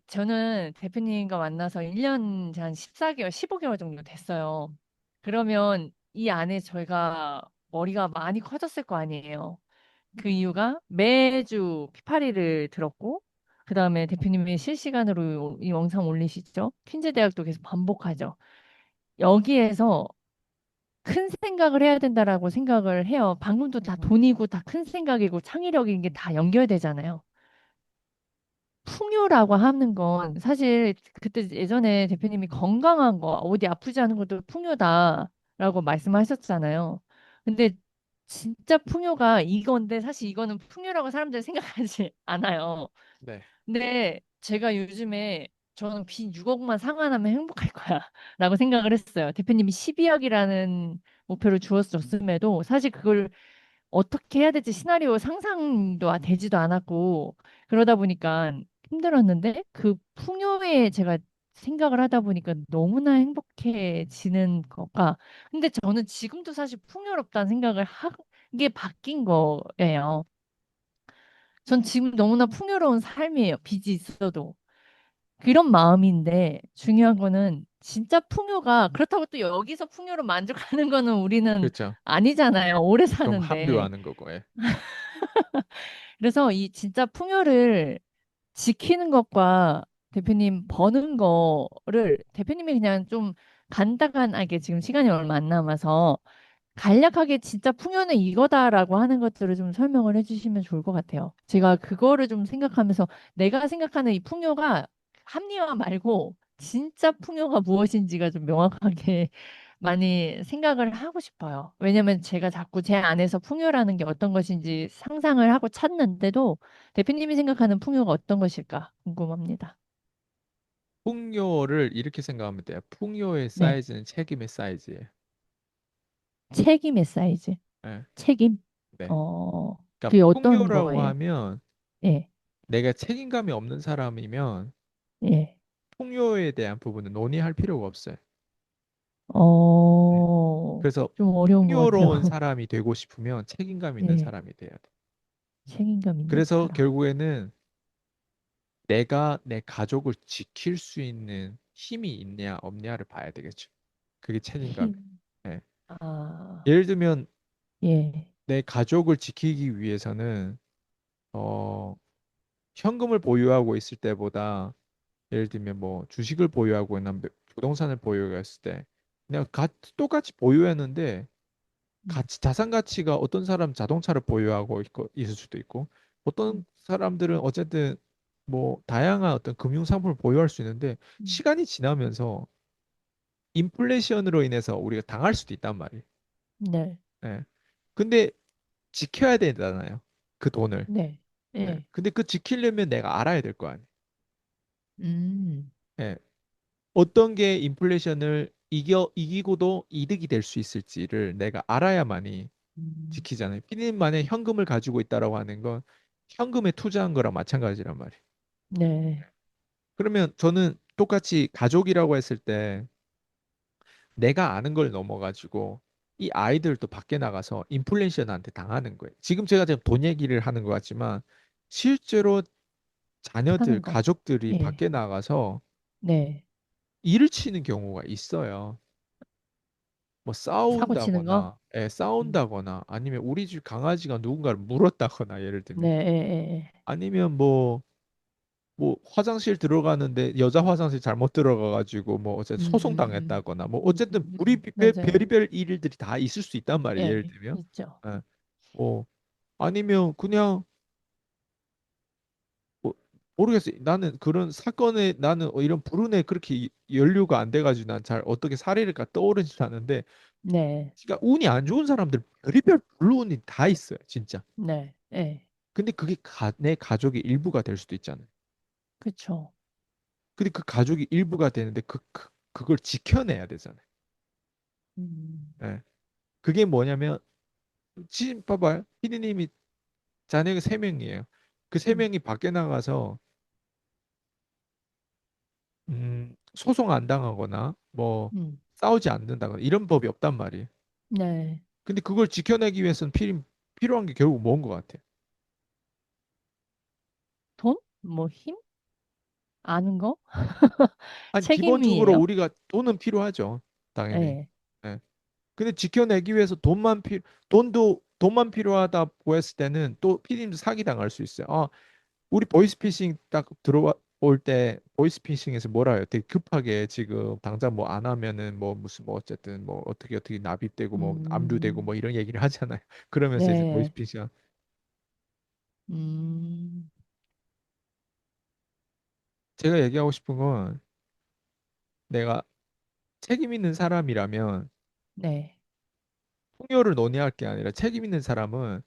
저는 대표님과 만나서 1년 한 14개월, 15개월 정도 됐어요. 그러면 이 안에 저희가 머리가 많이 커졌을 거 아니에요. 그 이유가 매주 피파리를 들었고, 그 다음에 대표님이 실시간으로 이 영상 올리시죠? 퀸즈 대학도 계속 반복하죠. 여기에서 큰 생각을 해야 된다라고 생각을 해요. 방금도 다 돈이고 다 큰 생각이고 창의력인 게 다 연결되잖아요. 풍요라고 하는 건 사실 그때 예전에 대표님이 건강한 거, 어디 아프지 않은 것도 풍요다라고 말씀하셨잖아요. 근데 진짜 풍요가 이건데 사실 이거는 풍요라고 사람들이 생각하지 않아요. 네. 근데 제가 요즘에 저는 빚 6억만 상환하면 행복할 거야 라고 생각을 했어요. 대표님이 12억이라는 목표를 주었음에도 사실 그걸 어떻게 해야 될지 시나리오 상상도 되지도 않았고 그러다 보니까 힘들었는데 그 풍요에 제가 생각을 하다 보니까 너무나 행복해지는 거가 근데 저는 지금도 사실 풍요롭다는 생각을 하게 바뀐 거예요. 전 지금 너무나 풍요로운 삶이에요. 빚이 있어도. 그런 마음인데 중요한 거는 진짜 풍요가 그렇다고 또 여기서 풍요로 만족하는 거는 우리는 그렇죠. 아니잖아요. 오래 그럼 사는데. 합류하는 거고. 예. 그래서 이 진짜 풍요를 지키는 것과 대표님 버는 거를 대표님이 그냥 좀 간단하게 지금 시간이 얼마 안 남아서 간략하게 진짜 풍요는 이거다라고 하는 것들을 좀 설명을 해주시면 좋을 것 같아요. 제가 그거를 좀 생각하면서 내가 생각하는 이 풍요가 합리화 말고 진짜 풍요가 무엇인지가 좀 명확하게 많이 생각을 하고 싶어요. 왜냐면 제가 자꾸 제 안에서 풍요라는 게 어떤 것인지 상상을 하고 찾는데도 대표님이 생각하는 풍요가 어떤 것일까 궁금합니다. 풍요를 이렇게 생각하면 돼요. 풍요의 네. 사이즈는 책임의 사이즈예요. 책임의 사이즈. 예. 책임. 네. 어, 그러니까 그게 어떤 풍요라고 거예요? 하면 예. 내가 책임감이 없는 사람이면 예. 풍요에 대한 부분은 논의할 필요가 없어요. 네. 그래서 좀 어려운 것 같아요. 풍요로운 사람이 되고 싶으면 책임감 있는 예. 사람이 돼야 돼. 책임감 있는 그래서 사람. 결국에는 내가 내 가족을 지킬 수 있는 힘이 있냐 없냐를 봐야 되겠죠. 그게 책임감이에요. 힘. 예. 아, 예를 들면 예. 내 가족을 지키기 위해서는 어, 현금을 보유하고 있을 때보다 예를 들면 뭐 주식을 보유하고 있는 부동산을 보유했을 때 그냥 똑같이 보유했는데 음, 가치 자산 가치가 어떤 사람 자동차를 보유하고 있을 수도 있고 어떤 음, 사람들은 어쨌든 뭐 다양한 어떤 금융 상품을 보유할 수 있는데 음. 시간이 지나면서 인플레이션으로 인해서 우리가 당할 수도 있단 말이에요. 네. 예. 근데 지켜야 되잖아요. 그 돈을. 네. 네. 예. 근데 그 지키려면 내가 알아야 될 거 아니에요. 음. 예. 어떤 게 인플레이션을 이기고도 이득이 될 수 있을지를 내가 알아야만이 음. 지키잖아요. 피디님 만약에 현금을 가지고 있다라고 하는 건 현금에 투자한 거랑 마찬가지란 말이에요. 네. 그러면 저는 똑같이 가족이라고 했을 때 내가 아는 걸 넘어가지고 이 아이들도 밖에 나가서 인플레이션한테 당하는 거예요. 지금 제가 지금 돈 얘기를 하는 것 같지만 실제로 자녀들, 사는 거. 가족들이 예. 밖에 나가서 네. 일을 치는 경우가 있어요. 뭐 사고 치는 거? 싸운다거나, 음. 싸운다거나, 아니면 우리 집 강아지가 누군가를 물었다거나, 예를 네. 들면, 예. 예. 예. 아니면 뭐 화장실 들어가는데 여자 화장실 잘못 들어가가지고 뭐 어쨌든 소송 당했다거나, 뭐 어쨌든 맞아요. 별의별 일들이 다 있을 수 있단 말이에요. 예를 예. 들면, 있죠. 예. 뭐 아니면 그냥 뭐 모르겠어요. 나는 그런 사건에 나는 이런 불운에 그렇게 연루가 안 돼가지고 난 잘 어떻게 사례가 떠오르지 않는데 네. 그러니까 운이 안 좋은 사람들 별의별 불운이 다 있어요, 진짜. 네. 예. 근데 그게 내 가족의 일부가 될 수도 있잖아요. 그쵸. 근데 그 가족이 일부가 되는데 그걸 지켜내야 되잖아요. 음. 예. 그게 뭐냐면 지금 봐봐요. 피디님이 자녀가 세 명이에요. 그 세 음. 명이 밖에 나가서 소송 안 당하거나 뭐 음. 싸우지 않는다거나 이런 법이 없단 말이에요. 네. 근데 그걸 지켜내기 위해서는 필요한 게 결국 뭔 것 같아요? 돈? 뭐 힘? 아는 거? 아니, 기본적으로 책임이에요? 우리가 돈은 필요하죠. 당연히. 네. 예. 근데 지켜내기 위해서 돈만 필요하다고 했을 때는 또 피디님도 사기 당할 수 있어요. 우리 보이스피싱 딱 들어올 때 보이스피싱에서 뭐라 해요? 되게 급하게 지금 당장 뭐 안 하면은 뭐 무슨 뭐 어쨌든 뭐 어떻게 납입되고 뭐 압류되고 음, 뭐 이런 얘기를 하잖아요. 그러면서 이제 네. 보이스피싱 음, 제가 얘기하고 싶은 건 내가 책임 있는 사람이라면 네. 풍요를 논의할 게 아니라 책임 있는 사람은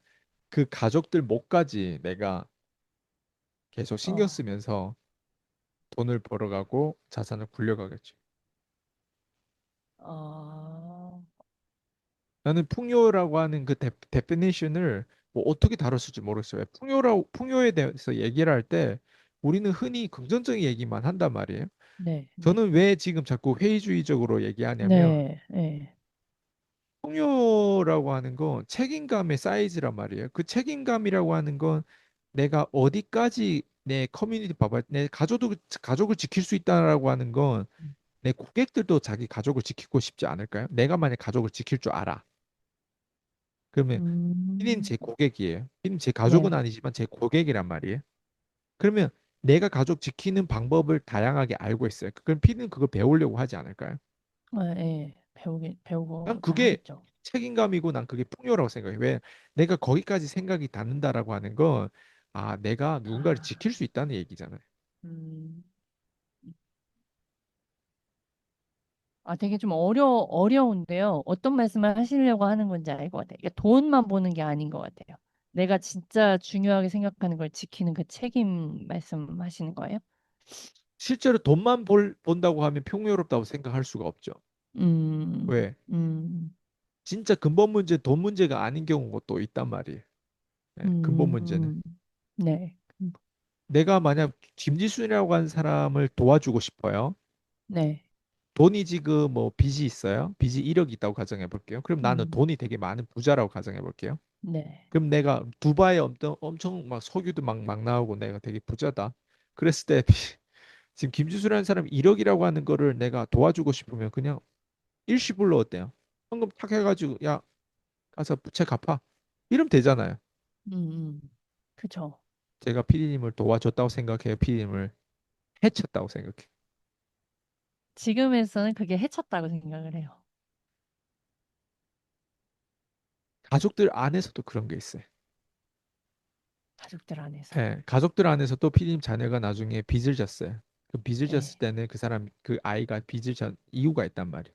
그 가족들 목까지 내가 계속 신경 어, 쓰면서 돈을 벌어가고 자산을 굴려가겠죠. 어, 나는 풍요라고 하는 그 데피니션을 뭐 어떻게 다뤘을지 모르겠어요. 풍요에 대해서 얘기를 할 때 우리는 흔히 긍정적인 얘기만 한단 말이에요. 네, 네. 저는 왜 지금 자꾸 회의주의적으로 얘기하냐면 네, 네. 풍요라고 하는 건 책임감의 사이즈란 말이에요. 그 책임감이라고 하는 건 내가 어디까지 내 커뮤니티 봐봐, 내 가족을 지킬 수 있다라고 하는 건 내 고객들도 자기 가족을 지키고 싶지 않을까요? 내가 만약 가족을 지킬 줄 알아. 그러면 피디는 음, 제 고객이에요. 피디는 제 가족은 네. 아니지만 제 고객이란 말이에요. 그러면 내가 가족 지키는 방법을 다양하게 알고 있어요. 그럼 피디는 그걸 배우려고 하지 않을까요? 네. 난 배우고자 그게 하겠죠. 책임감이고 난 그게 풍요라고 생각해. 왜? 내가 거기까지 생각이 닿는다라고 하는 건 내가 누군가를 아, 지킬 수 있다는 얘기잖아요. 음, 되게 좀 어려운데요. 어떤 말씀을 하시려고 하는 건지 알 것 같아요. 그러니까 돈만 보는 게 아닌 것 같아요. 내가 진짜 중요하게 생각하는 걸 지키는 그 책임 말씀하시는 거예요? 실제로 본다고 하면 풍요롭다고 생각할 수가 없죠. 음, 왜? 음, 진짜 근본 문제, 돈 문제가 아닌 경우가 또 있단 말이에요. 네, 근본 문제는. 음, 네, 내가 만약 김지순이라고 하는 사람을 도와주고 싶어요. 네, 돈이 지금 뭐 빚이 있어요. 빚이 1억 있다고 가정해 볼게요. 그럼 나는 음, 돈이 되게 많은 부자라고 가정해 볼게요. 네, 그럼 내가 두바이에 엄청 막 석유도 막 나오고 내가 되게 부자다. 그랬을 때 지금 김지수라는 사람 1억이라고 하는 거를 내가 도와주고 싶으면 그냥 일시불로 어때요? 현금 탁 해가지고 야 가서 부채 갚아. 이러면 되잖아요. 음, 그죠. 제가 피디님을 도와줬다고 생각해요. 피디님을 해쳤다고 생각해요. 지금에서는 그게 해쳤다고 생각을 해요. 가족들 안에서도 그런 게 있어요. 가족들 안에서. 예, 가족들 안에서도 피디님 자녀가 나중에 빚을 졌어요. 그 빚을 졌을 네, 때는 그 아이가 빚을 진 이유가 있단 말이에요.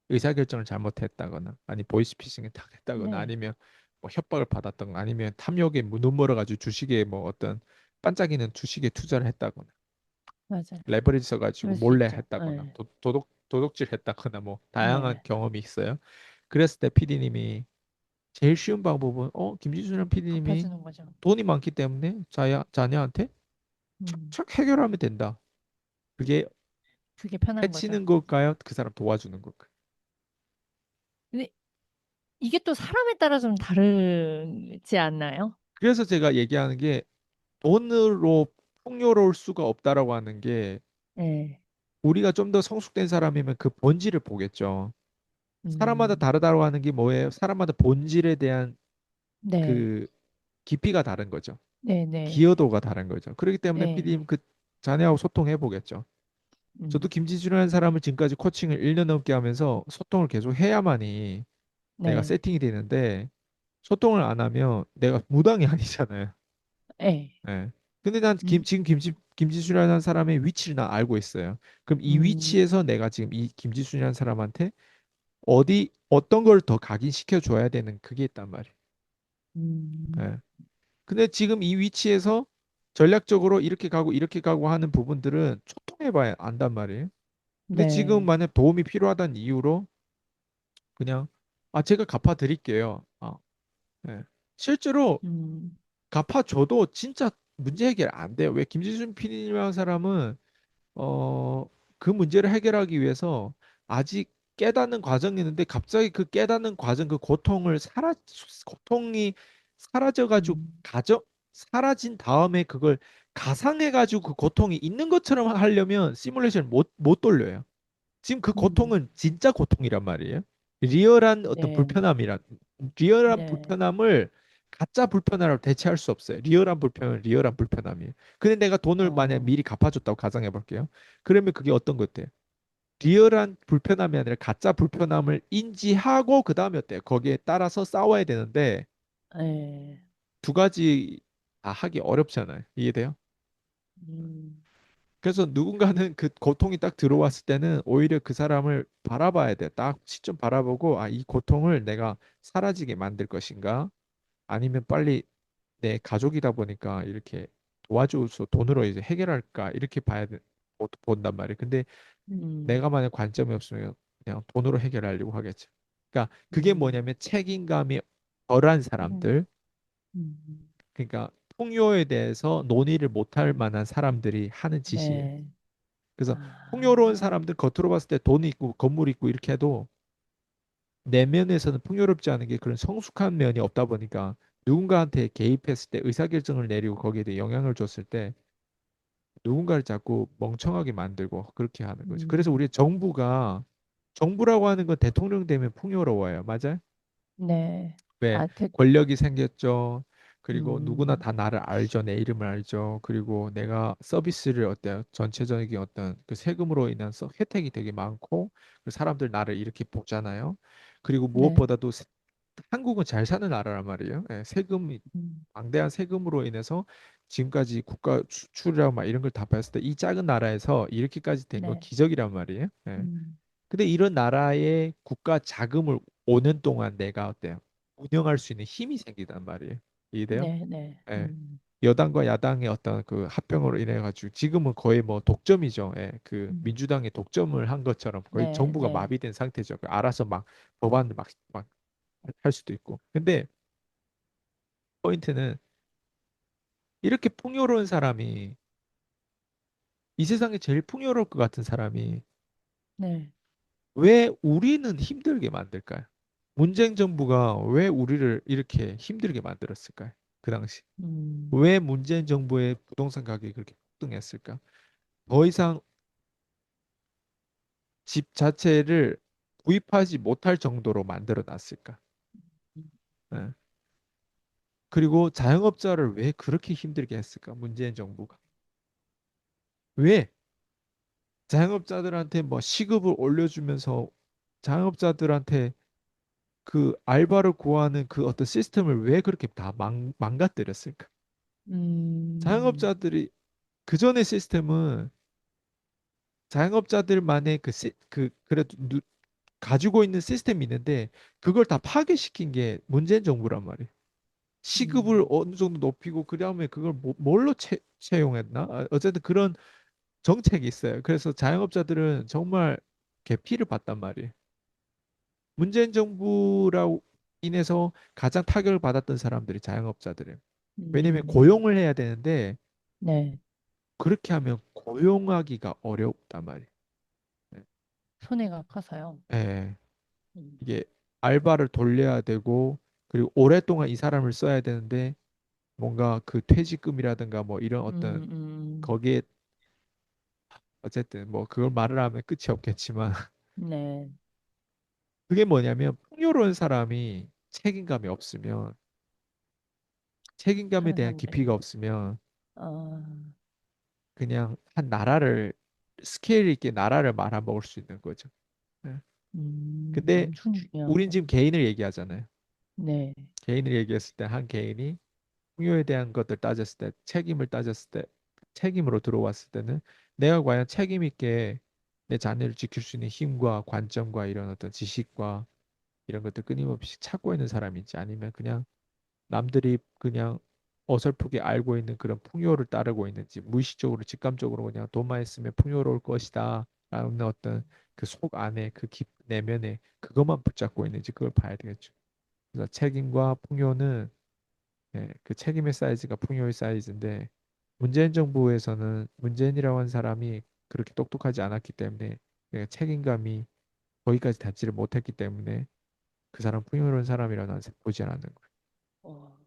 의사결정을 잘못했다거나 아니 보이스피싱을 당했다거나 네, 아니면 뭐 협박을 받았다거나 아니면 탐욕에 눈멀어가지고 주식에 뭐 어떤 반짝이는 주식에 투자를 했다거나 맞아요. 레버리지 써가지고 그럴 수 몰래 있죠. 했다거나 네, 도둑질 했다거나 뭐 다양한 네, 경험이 있어요. 그랬을 때 피디님이 제일 쉬운 방법은 김지수는 피디님이 갚아주는 거죠. 돈이 많기 때문에 자녀한테 음, 착 해결하면 된다. 그게 그게 편한 거죠. 해치는 걸까요? 그 사람 도와주는 걸까요? 근데 이게 또 사람에 따라 좀 다르지 않나요? 그래서 제가 얘기하는 게 돈으로 풍요로울 수가 없다라고 하는 게 네, 우리가 좀 더 성숙된 사람이면 그 본질을 보겠죠. 사람마다 음, 다르다고 하는 게 뭐예요? 사람마다 본질에 대한 네, 그 깊이가 다른 거죠. 네, 네, 기여도가 다른 거죠. 그렇기 때문에 네, PD님 그 자네하고 소통해 보겠죠. 저도 음, 김지준이라는 사람을 지금까지 코칭을 1년 넘게 하면서 소통을 계속 해야만이 내가 네, 세팅이 되는데 소통을 안 하면 내가 무당이 아니잖아요. 네, 예. 근데 난 음, 지금 김지순이라는 사람의 위치를 난 알고 있어요. 그럼 이 음, 위치에서 내가 지금 이 김지순이라는 사람한테 어떤 걸 더 각인시켜 줘야 되는 그게 있단 말이에요. 음, 예. 근데 지금 이 위치에서 전략적으로 이렇게 가고 하는 부분들은 소통해 봐야 안단 말이에요. 근데 지금 네, 만약 도움이 필요하다는 이유로 그냥 제가 갚아 드릴게요. 예. 실제로 음, 갚아줘도 진짜 문제 해결 안 돼요. 왜 김지순 PD님이라는 사람은 어, 그 문제를 해결하기 위해서 아직 깨닫는 과정이 있는데 갑자기 그 깨닫는 과정, 고통이 사라져가지고 음, 사라진 다음에 그걸 가상해가지고 그 고통이 있는 것처럼 하려면 시뮬레이션을 못 돌려요. 지금 그 음, 고통은 진짜 고통이란 말이에요. 리얼한 어떤 네, 리얼한 네, 불편함을 가짜 불편함으로 대체할 수 없어요. 리얼한 불편은 리얼한 불편함이에요. 근데 내가 돈을 만약 어, 미리 갚아줬다고 가정해 볼게요. 그러면 그게 어떤 것 같아요? 리얼한 불편함이 아니라 가짜 불편함을 인지하고 그 다음에 어때요? 거기에 따라서 싸워야 되는데 네, 두 가지 다 하기 어렵잖아요. 이해돼요? 음, 그래서 누군가는 그 고통이 딱 들어왔을 때는 오히려 그 사람을 바라봐야 돼. 딱 시점 바라보고, 아, 이 고통을 내가 사라지게 만들 것인가? 아니면 빨리 내 가족이다 보니까 이렇게 도와줘서 돈으로 이제 해결할까? 이렇게 본단 말이에요. 근데 내가 음, 만약 관점이 없으면 그냥 돈으로 해결하려고 하겠죠. 그러니까 그게 음, 뭐냐면 책임감이 덜한 음, 사람들, 음, 그러니까 풍요에 대해서 논의를 못할 만한 사람들이 하는 짓이에요. 네, 그래서 풍요로운 아, 사람들 겉으로 봤을 때 돈이 있고 건물이 있고 이렇게 해도 내면에서는 풍요롭지 않은 게 그런 성숙한 면이 없다 보니까 누군가한테 개입했을 때 의사결정을 내리고 거기에 대해 영향을 줬을 때 누군가를 자꾸 멍청하게 만들고 그렇게 하는 거죠. 그래서 우리 정부라고 하는 건 대통령 되면 풍요로워요. 맞아요? 네, 왜 아, 권력이 생겼죠. 그리고 누구나 음, 다 나를 알죠. 내 이름을 알죠. 그리고 내가 서비스를 어때요? 전체적인 어떤 그 세금으로 인한 혜택이 되게 많고 그 사람들 나를 이렇게 보잖아요. 그리고 네, 무엇보다도 한국은 잘 사는 나라란 말이에요. 예, 세금이 음, 방대한 세금으로 인해서 지금까지 국가 수출이라고 막 이런 걸 다 봤을 때 이 작은 나라에서 이렇게까지 된 거 네, 기적이란 말이에요. 예. 음, 근데 이런 나라의 국가 자금을 5년 동안 내가 어때요? 운영할 수 있는 힘이 생기단 말이에요. 이해돼요? 네, 네, 예. 여당과 야당의 어떤 그 합병으로 인해 가지고 지금은 거의 뭐 독점이죠. 예. 그 음, 민주당이 독점을 한 것처럼 거의 네, 정부가 네, 마비된 상태죠. 그 알아서 막 법안을 막 할 수도 있고. 근데 포인트는 이렇게 풍요로운 사람이 이 세상에 제일 풍요로울 것 같은 사람이 네, 왜 우리는 힘들게 만들까요? 문재인 정부가 왜 우리를 이렇게 힘들게 만들었을까요? 그 당시. 음, 왜 문재인 정부의 부동산 가격이 그렇게 폭등했을까? 더 이상 집 자체를 구입하지 못할 정도로 만들어 놨을까? 예. 그리고 자영업자를 왜 그렇게 힘들게 했을까? 문재인 정부가. 왜 자영업자들한테 뭐 시급을 올려주면서 자영업자들한테 그 알바를 구하는 그 어떤 시스템을 왜 그렇게 다 망가뜨렸을까? 음, 자영업자들이 그 전의 시스템은 자영업자들만의 그래도 가지고 있는 시스템이 있는데 그걸 다 파괴시킨 게 문재인 정부란 말이에요. 시급을 음, 어느 정도 높이고 그다음에 그걸 뭘로 채용했나? 어쨌든 그런 정책이 있어요. 그래서 자영업자들은 정말 개피를 봤단 말이에요. 문재인 정부라고 인해서 가장 타격을 받았던 사람들이 자영업자들이에요. 왜냐면 음, 고용을 해야 되는데 네, 그렇게 하면 고용하기가 어렵단 말이에요. 네. 손해가 커서요. 예, 음, 이게 알바를 돌려야 되고 그리고 오랫동안 이 사람을 써야 되는데 뭔가 그 퇴직금이라든가 뭐 이런 어떤 음, 거기에 어쨌든 뭐 그걸 말을 하면 끝이 없겠지만 네, 그게 뭐냐면 풍요로운 사람이 책임감이 없으면 책임감에 대한 깊이가 살아남으려면, 없으면 어, 그냥 한 나라를 스케일 있게 나라를 말아먹을 수 있는 거죠. 네. 근데 엄청 우린 중요하네요. 지금 개인을 얘기하잖아요. 네, 개인을 얘기했을 때 한 개인이 풍요에 대한 것들 따졌을 때 책임을 따졌을 때 책임으로 들어왔을 때는 내가 과연 책임 있게 내 자녀를 지킬 수 있는 힘과 관점과 이런 어떤 지식과 이런 것들 끊임없이 찾고 있는 사람인지 아니면 그냥 남들이 그냥 어설프게 알고 있는 그런 풍요를 따르고 있는지 무의식적으로 직감적으로 그냥 돈만 있으면 풍요로울 것이다 라는 어떤 그 속 안에 그 내면에 그것만 붙잡고 있는지 그걸 봐야 되겠죠. 그래서 책임과 풍요는 그 책임의 사이즈가 풍요의 사이즈인데 문재인 정부에서는 문재인이라고 한 사람이 그렇게 똑똑하지 않았기 때문에 책임감이 거기까지 닿지를 못했기 때문에 그 사람 풍요로운 사람이라고 나는 보지 않는 거예요. 어,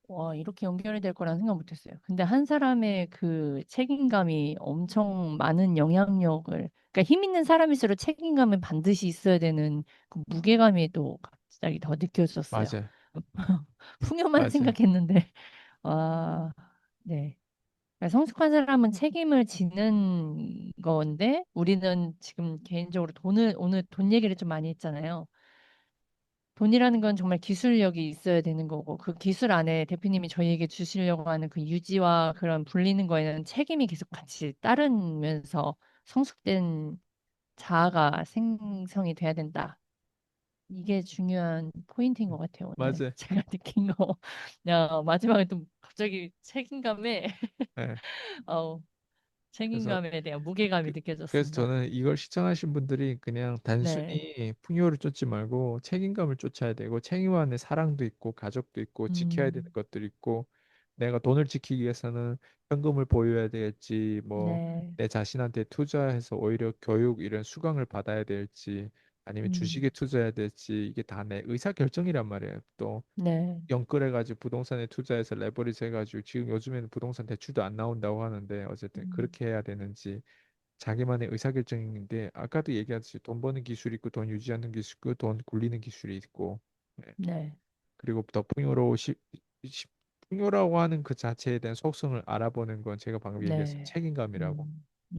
와, 이렇게 연결이 될 거라는 생각 못 했어요. 근데 한 사람의 그 책임감이 엄청 많은 영향력을, 그러니까 힘 있는 사람일수록 책임감은 반드시 있어야 되는 그 무게감이 또 갑자기 더 느껴졌어요. 맞아요. 풍요만 맞아요. 생각했는데, 와, 네. 그러니까 성숙한 사람은 책임을 지는 건데, 우리는 지금 개인적으로 오늘 돈 얘기를 좀 많이 했잖아요. 돈이라는 건 정말 기술력이 있어야 되는 거고, 그 기술 안에 대표님이 저희에게 주시려고 하는 그 유지와 그런 불리는 거에는 책임이 계속 같이 따르면서 성숙된 자아가 생성이 돼야 된다. 이게 중요한 포인트인 것 같아요, 오늘. 맞아요. 제가 느낀 거. 야, 마지막에 또 갑자기 책임감에, 네. 어, 그래서 책임감에 대한 무게감이 그, 그래서 느껴졌습니다. 저는 이걸 시청하신 분들이 그냥 네. 단순히 풍요를 쫓지 말고 책임감을 쫓아야 되고 책임 안에 사랑도 있고 가족도 있고 지켜야 되는 음, 것들이 있고 내가 돈을 지키기 위해서는 현금을 보유해야 될지 뭐 네. 내 자신한테 투자해서 오히려 교육 이런 수강을 받아야 될지 아니면 주식에 음, 투자해야 될지 이게 다 내 의사 결정이란 말이에요. 또 네. 연끌해가지고 부동산에 투자해서 레버리지 해가지고 지금 요즘에는 부동산 대출도 안 나온다고 하는데 어쨌든 음, 그렇게 해야 되는지 자기만의 의사결정인데 아까도 얘기했듯이 돈 버는 기술이 있고 돈 유지하는 기술 있고 돈 굴리는 기술이 있고 예. 네. 그리고 더 풍요라고 하는 그 자체에 대한 속성을 알아보는 건 제가 방금 얘기했던 네. 책임감이라고.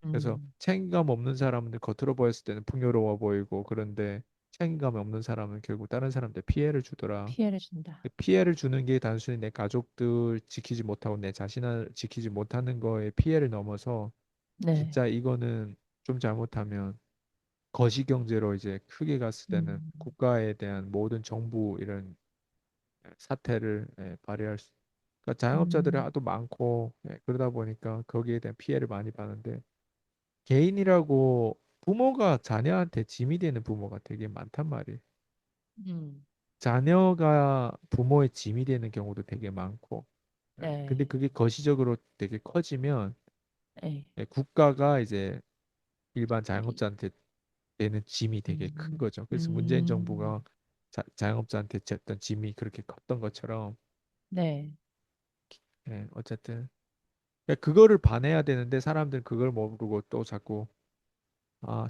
음, 그래서 음, 책임감 없는 사람은 겉으로 보였을 때는 풍요로워 보이고 그런데 책임감이 없는 사람은 결국 다른 사람한테 피해를 주더라. 피해를 준다. 그 피해를 주는 게 단순히 내 가족들 지키지 못하고 내 자신을 지키지 못하는 거에 피해를 넘어서 네. 진짜 이거는 좀 잘못하면 거시경제로 이제 크게 갔을 때는 음, 국가에 대한 모든 정부 이런 사태를 발휘할 수. 그러니까 자영업자들이 음, 하도 많고 그러다 보니까 거기에 대한 피해를 많이 받는데 개인이라고 부모가 자녀한테 짐이 되는 부모가 되게 많단 말이에요. 음, 자녀가 부모의 짐이 되는 경우도 되게 많고. 근데 네. 그게 거시적으로 되게 커지면 네. 국가가 이제 일반 이- 자영업자한테 되는 짐이 되게 큰 음, 거죠. 그래서 문재인 정부가 음, 자영업자한테 졌던 짐이 그렇게 컸던 것처럼 네. 어쨌든 그러니까 그거를 반해야 되는데 사람들은 그걸 모르고 또 자꾸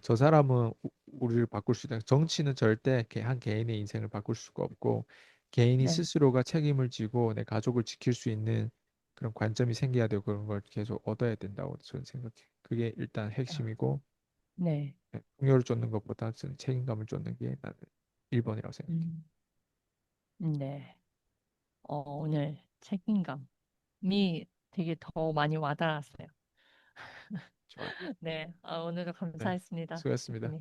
저 사람은 우리를 바꿀 수 있다. 정치는 절대 한 개인의 인생을 바꿀 수가 없고 개인이 네. 스스로가 책임을 지고 내 가족을 지킬 수 있는 그런 관점이 생겨야 되고 그런 걸 계속 얻어야 된다고 저는 생각해요. 그게 일단 아, 핵심이고 네. 풍요를 쫓는 것보다 저는 책임감을 쫓는 게 나는 1번이라고 생각해요. 음, 네. 오늘 책임감이 되게 더 많이 와닿았어요. 좋아요. 네. 오늘도 네, 감사했습니다. 수고하셨습니다. 대표님.